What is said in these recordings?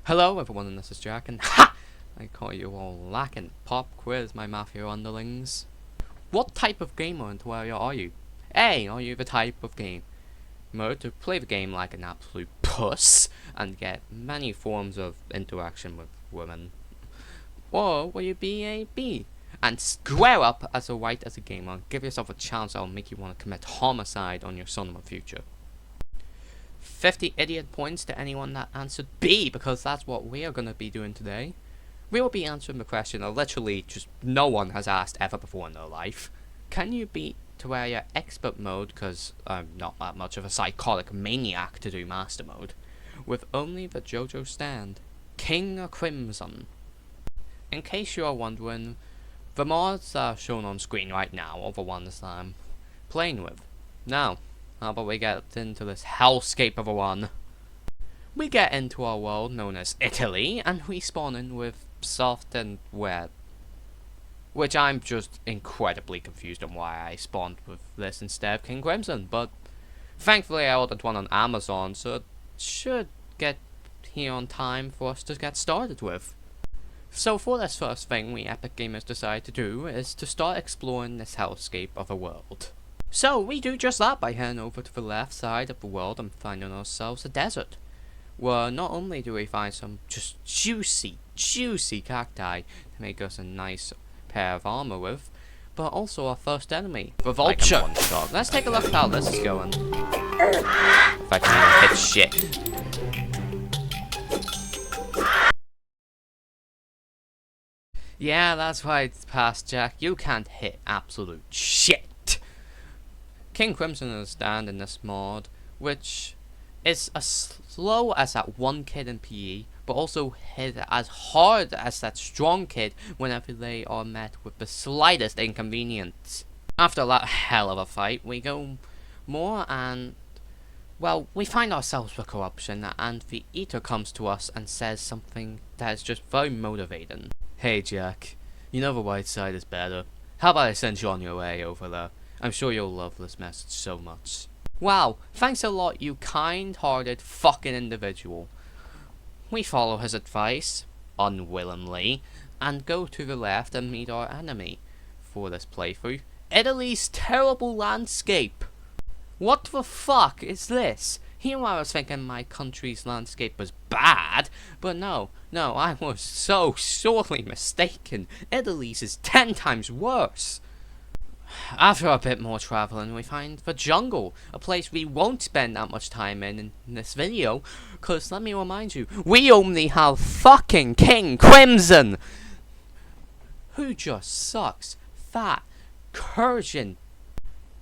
Hello everyone, and this is Jack, and ha! I caught you all lacking. Pop quiz, my mafia underlings. What type of gamer and Terraria are you? A. Are you the type of gamer to play the game like an absolute puss and get many forms of interaction with women? Or will you be a B and square up as white as a gamer, give yourself a chance that'll make you want to commit homicide on your son in the future? 50 idiot points to anyone that answered B, because that's what we are going to be doing today. We will be answering the question that literally just no one has asked ever before in their life. Can you beat Terraria Expert Mode, because I'm not that much of a psychotic maniac to do Master Mode, with only the JoJo stand, King Crimson? In case you are wondering, the mods are shown on screen right now are the ones that I'm playing with. Now, how about we get into this hellscape of a one? We get into our world known as Italy, and we spawn in with soft and wet. Which I'm just incredibly confused on why I spawned with this instead of King Crimson, but thankfully I ordered one on Amazon, so it should get here on time for us to get started with. So for this first thing we epic gamers decide to do is to start exploring this hellscape of a world. So we do just that by heading over to the left side of the world and finding ourselves a desert, where not only do we find some just juicy cacti to make us a nice pair of armor with, but also our first enemy, the vulture. Like let's take a look at how this is going. If I can even hit shit. Yeah, that's right, past Jack. You can't hit absolute shit. King Crimson is stand in this mod, which is as slow as that one kid in PE, but also hit as hard as that strong kid whenever they are met with the slightest inconvenience. After that hell of a fight, we go more and, well, we find ourselves with corruption, and the Eater comes to us and says something that is just very motivating. Hey Jack, you know the white side is better. How about I send you on your way over there? I'm sure you'll love this message so much. Wow, thanks a lot, you kind-hearted fucking individual. We follow his advice, unwillingly, and go to the left and meet our enemy for this playthrough, Italy's terrible landscape. What the fuck is this? Here I was thinking my country's landscape was bad, but no, I was so sorely mistaken. Italy's is 10 times worse. After a bit more traveling, we find the jungle, a place we won't spend that much time in this video, cause let me remind you, we only have fucking King Crimson, who just sucks fat cursion.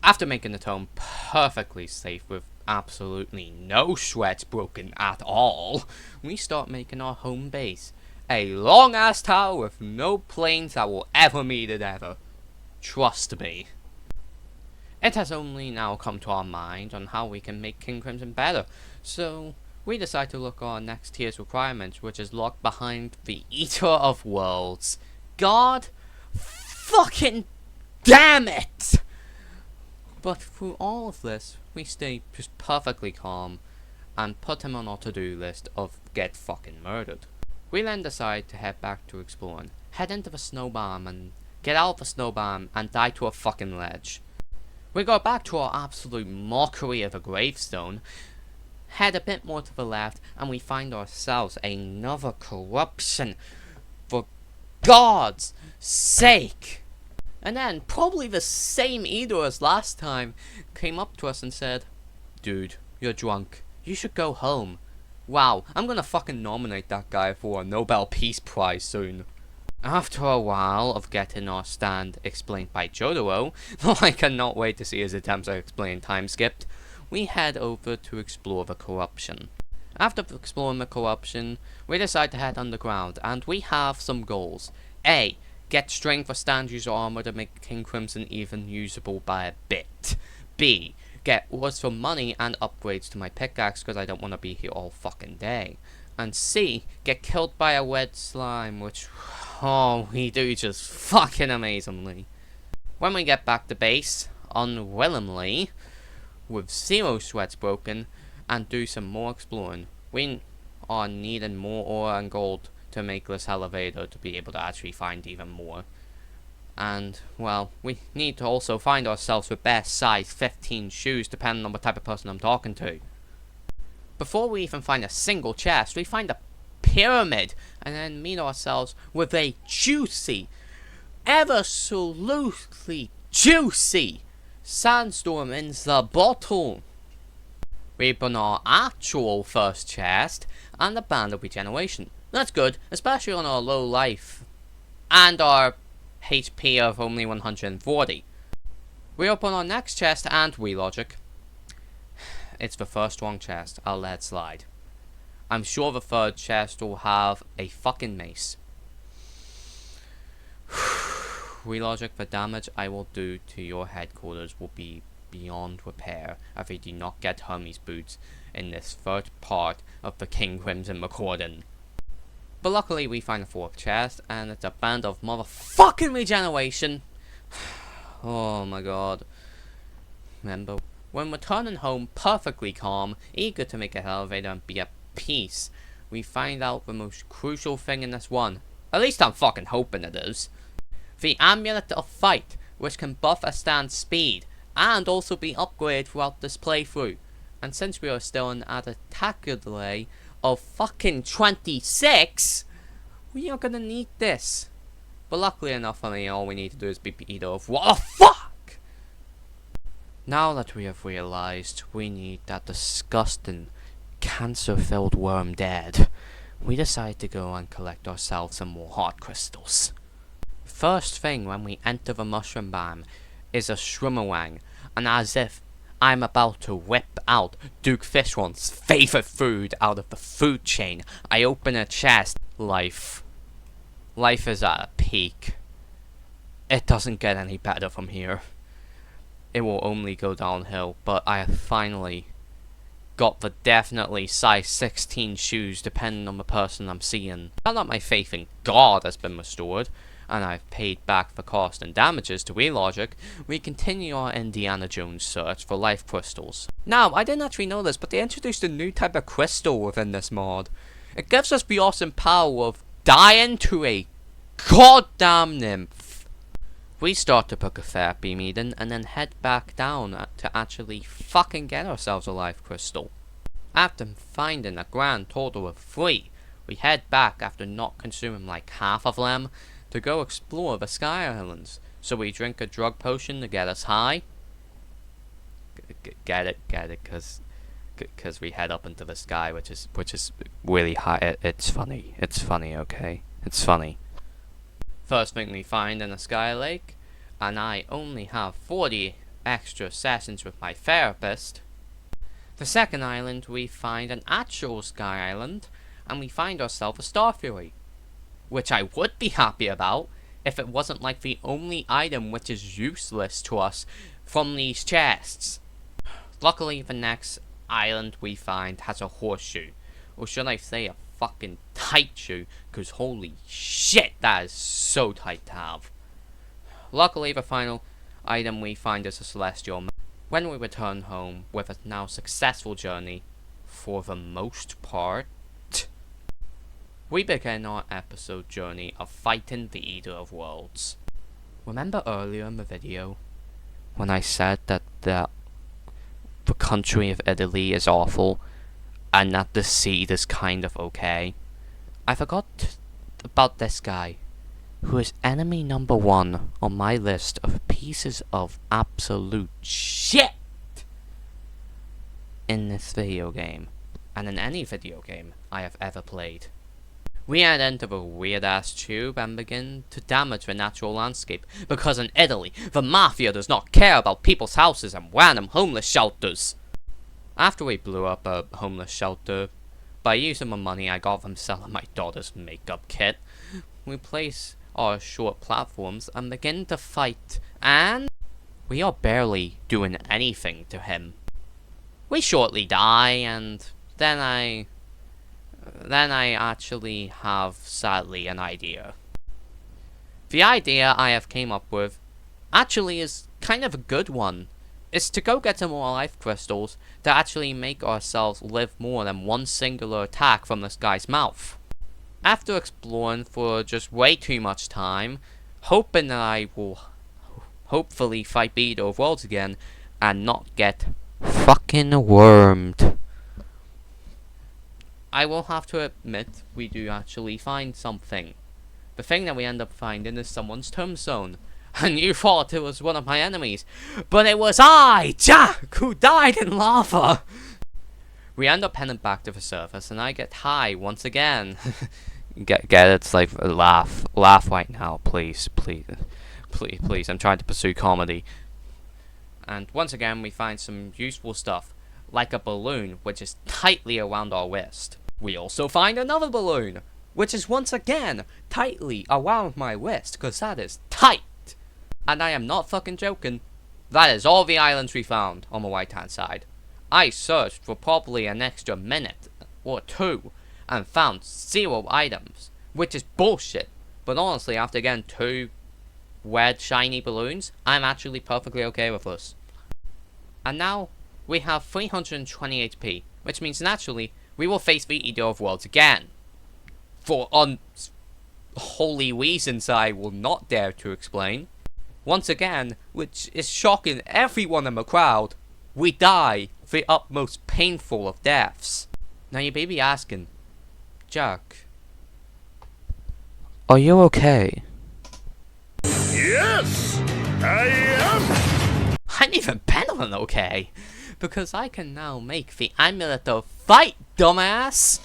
After making the home perfectly safe with absolutely no sweats broken at all, we start making our home base, a long ass tower with no planes that will ever meet it ever. Trust me. It has only now come to our mind on how we can make King Crimson better, so we decide to look at our next tier's requirements, which is locked behind the Eater of Worlds. God fucking damn it! But through all of this, we stay just perfectly calm and put him on our to-do list of get fucking murdered. We then decide to head back to exploring, head into the snow biome and get out of the snow biome and die to a fucking ledge. We go back to our absolute mockery of a gravestone, head a bit more to the left, and we find ourselves another corruption. For God's sake! And then, probably the same Eater as last time, came up to us and said, "Dude, you're drunk. You should go home." Wow, I'm gonna fucking nominate that guy for a Nobel Peace Prize soon. After a while of getting our stand explained by JoJo, though I cannot wait to see his attempts at explaining time skipped, we head over to explore the corruption. After exploring the corruption, we decide to head underground, and we have some goals. A. Get strength for stand user armor to make King Crimson even usable by a bit. B. Get ores for money and upgrades to my pickaxe because I don't want to be here all fucking day. And C. Get killed by a red slime, which, oh, we do just fucking amazingly. When we get back to base, unwillingly, with 0 sweats broken, and do some more exploring, we are needing more ore and gold to make this elevator to be able to actually find even more. And, well, we need to also find ourselves with best size 15 shoes, depending on what type of person I'm talking to. Before we even find a single chest, we find a pyramid, and then meet ourselves with a juicy, absolutely juicy sandstorm in the bottle. We open our actual first chest, and a band of regeneration. That's good, especially on our low life, and our HP of only 140. We open our next chest and we logic. It's the first wrong chest, I'll let it slide. I'm sure the third chest will have a fucking mace. We logic, the damage I will do to your headquarters will be beyond repair if we do not get Hermes boots in this third part of the King Crimson recording. But luckily we find a fourth chest, and it's a band of motherfucking regeneration. Oh my god. Remember, when returning home perfectly calm, eager to make an elevator and be at peace, we find out the most crucial thing in this one. At least I'm fucking hoping it is. The Amulet of Fight, which can buff a stand's speed, and also be upgraded throughout this playthrough. And since we are still in at a attacker delay of fucking 26, we are gonna need this. But luckily enough for me, all we need to do is be either of what the fuck! Now that we have realized we need that disgusting, cancer-filled worm dead, we decide to go and collect ourselves some more heart crystals. First thing when we enter the mushroom biome is a Shrimmerwang, and as if I'm about to whip out Duke Fishron's favorite food out of the food chain, I open a chest. Life is at a peak. It doesn't get any better from here. It will only go downhill, but I have finally got the definitely size 16 shoes depending on the person I'm seeing. Now that my faith in God has been restored, and I've paid back the cost and damages to WeLogic, we continue our Indiana Jones search for life crystals. Now, I didn't actually know this, but they introduced a new type of crystal within this mod. It gives us the awesome power of dying to a goddamn nymph. We start to book a therapy meeting and then head back down to actually fucking get ourselves a life crystal. After finding a grand total of 3, we head back after not consuming like half of them to go explore the Sky Islands. So we drink a drug potion to get us high. Get it, cause we head up into the sky, which is really high. It's funny, okay? It's funny. First thing we find in a sky lake, and I only have 40 extra sessions with my therapist. The second island, we find an actual sky island, and we find ourselves a star fury, which I would be happy about if it wasn't like the only item which is useless to us from these chests. Luckily, the next island we find has a horseshoe, or should I say a fucking tight shoe, because holy shit, that is so tight to have. Luckily, the final item we find is a celestial map. When we return home with a now successful journey, for the most part, we begin our episode journey of fighting the Eater of Worlds. Remember earlier in the video when I said that the country of Italy is awful and that the seed is kind of okay? I forgot about this guy, who is enemy number 1 on my list of pieces of absolute shit in this video game, and in any video game I have ever played. We head into the weird ass tube and begin to damage the natural landscape, because in Italy, the mafia does not care about people's houses and random homeless shelters. After we blew up a homeless shelter, by using the money I got from selling my daughter's makeup kit, we place our short platforms and begin to fight, and we are barely doing anything to him. We shortly die, and then I actually have, sadly, an idea. The idea I have came up with actually is kind of a good one. is to go get some more life crystals to actually make ourselves live more than one singular attack from this guy's mouth. After exploring for just way too much time, hoping that I will hopefully fight Beat of Worlds again and not get fucking wormed, I will have to admit we do actually find something. The thing that we end up finding is someone's tombstone. And you thought it was one of my enemies, but it was I, Jack, who died in lava. We end up heading back to the surface, and I get high once again. get it? It's like laugh right now, please. I'm trying to pursue comedy. And once again, we find some useful stuff, like a balloon, which is tightly around our wrist. We also find another balloon, which is once again tightly around my wrist, because that is tight. And I am not fucking joking. That is all the islands we found on the right hand side. I searched for probably an extra minute or two and found 0 items, which is bullshit. But honestly, after getting 2 red shiny balloons, I'm actually perfectly okay with this. And now we have 320 HP, which means naturally we will face the I.D.I.O.T of Worlds again. For unholy reasons I will not dare to explain. Once again, which is shocking everyone in the crowd, we die the utmost painful of deaths. Now you may be asking, Jack, are you okay? Yes, I am! I'm even better than okay, because I can now make the amulet of fight, dumbass!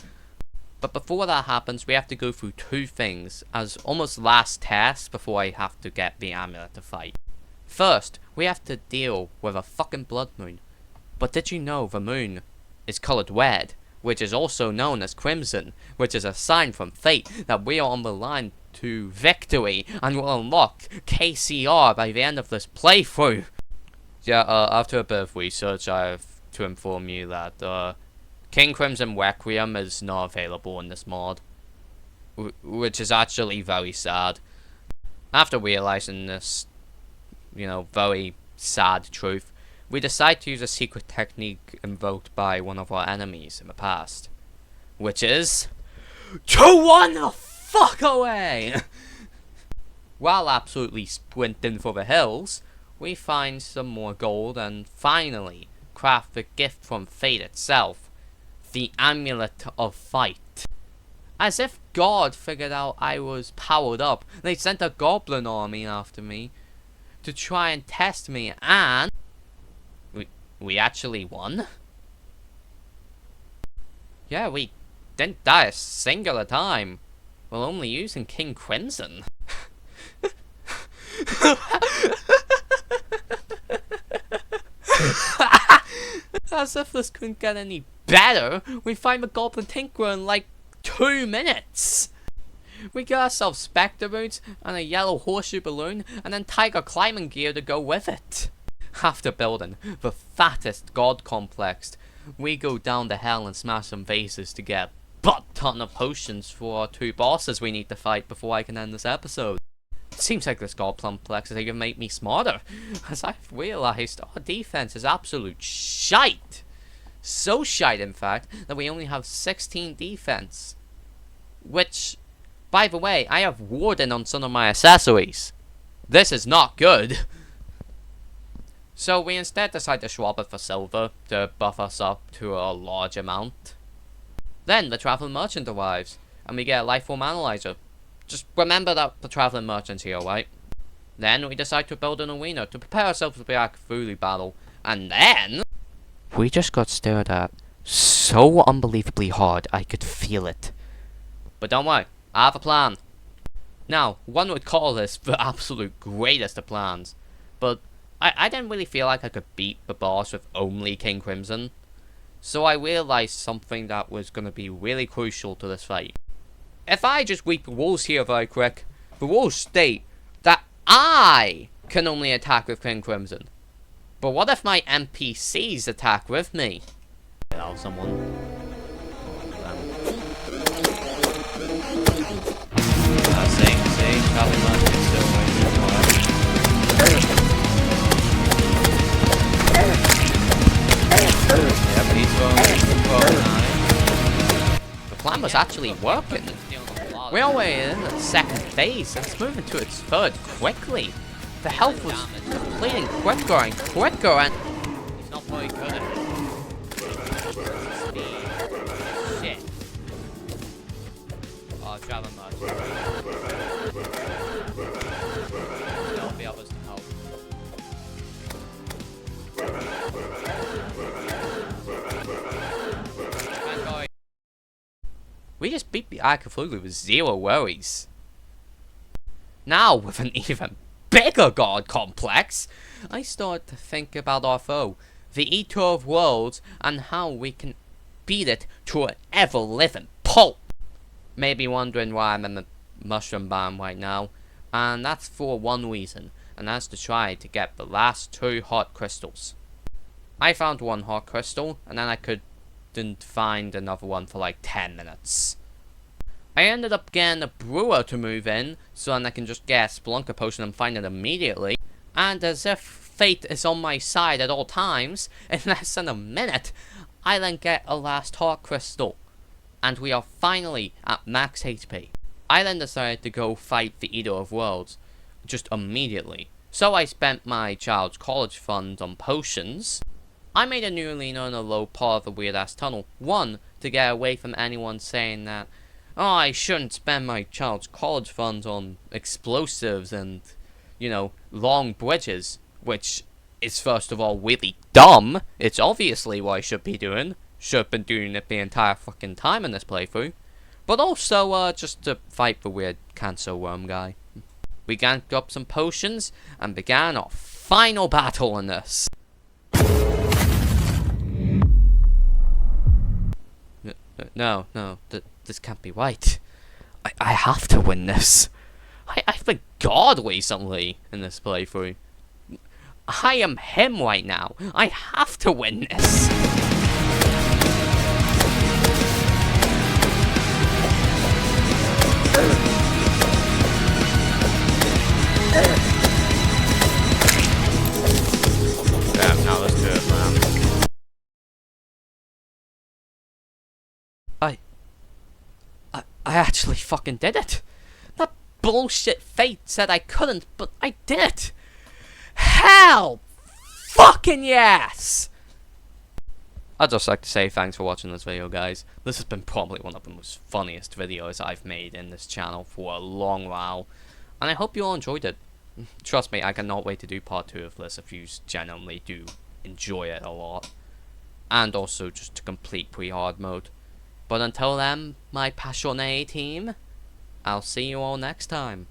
But before that happens, we have to go through 2 things as almost last tests before I have to get the amulet to fight. First, we have to deal with a fucking blood moon. But did you know the moon is colored red, which is also known as crimson, which is a sign from fate that we are on the line to victory and will unlock KCR by the end of this playthrough. Yeah, after a bit of research, I have to inform you that King Crimson Requiem is not available in this mod, which is actually very sad. After realizing this, very sad truth, we decide to use a secret technique invoked by one of our enemies in the past, which is to run the fuck away! While absolutely sprinting for the hills, we find some more gold and finally craft the gift from fate itself. The Amulet of Fight. As if God figured out I was powered up, they sent a goblin army after me to try and test me, and we actually won? Yeah, we didn't die a singular time while only using King Crimson. As if this couldn't get any better, we find the Goblin Tinkerer in like 2 minutes. We get ourselves Spectre boots and a yellow horseshoe balloon and then tiger climbing gear to go with it. After building the fattest god complex, we go down to hell and smash some vases to get a butt ton of potions for our 2 bosses we need to fight before I can end this episode. It seems like this god complex is going to make me smarter, as I've realised our defense is absolute shite. So shite, in fact, that we only have 16 defense. Which, by the way, I have Warden on some of my accessories. This is not good. So we instead decide to swap it for silver to buff us up to a large amount. Then the Traveling Merchant arrives, and we get a Lifeform Analyzer. Just remember that the Traveling Merchant's here, right? Then we decide to build an arena to prepare ourselves for the Eye of Cthulhu battle. And then we just got stared at so unbelievably hard I could feel it. But don't worry, I have a plan. Now, one would call this the absolute greatest of plans, but I didn't really feel like I could beat the boss with only King Crimson. So I realized something that was going to be really crucial to this fight. If I just read the rules here very quick, the rules state that I can only attack with King Crimson. But what if my NPCs attack with me? Someone. See, Traveling Merchant is still waiting for it. actually working. We're already in the second phase, and it's moving to its third quickly. The health was depleting quicker and quicker, and he's not very good at it. Shit. Oh, travel much. There'll be others to help. We just beat the Eye of Cthulhu with 0 worries. Now, with an even bigger god complex, I start to think about our foe, the Eater of Worlds, and how we can beat it to an ever-living pulp. Maybe wondering why I'm in the mushroom biome right now, and that's for one reason, and that's to try to get the last 2 heart crystals. I found 1 heart crystal, and then I couldn't find another one for like 10 minutes. I ended up getting a brewer to move in, so then I can just get a Spelunker potion and find it immediately. And as if fate is on my side at all times, in less than a minute, I then get a last heart crystal. And we are finally at max HP. I then decided to go fight the Eater of Worlds, just immediately. So I spent my child's college fund on potions. I made a new arena in a low part of the weird ass tunnel. 1, to get away from anyone saying that, oh, I shouldn't spend my child's college funds on explosives and, you know, long bridges, which is first of all really dumb. It's obviously what I should be doing. Should have been doing it the entire fucking time in this playthrough. But also, just to fight the weird cancer worm guy. We ganked up some potions and began our final battle in this. No, this can't be right. I have to win this. I've been God recently in this playthrough. I am him right now. I have to win this. Damn, now let's do it, man. I actually fucking did it. That bullshit fate said I couldn't, but I did it. Hell fucking yes! I'd just like to say thanks for watching this video, guys. This has been probably one of the most funniest videos I've made in this channel for a long while, and I hope you all enjoyed it. Trust me, I cannot wait to do part 2 of this if you genuinely do enjoy it a lot. And also just to complete pre-hard mode. But until then, my passionate team, I'll see you all next time.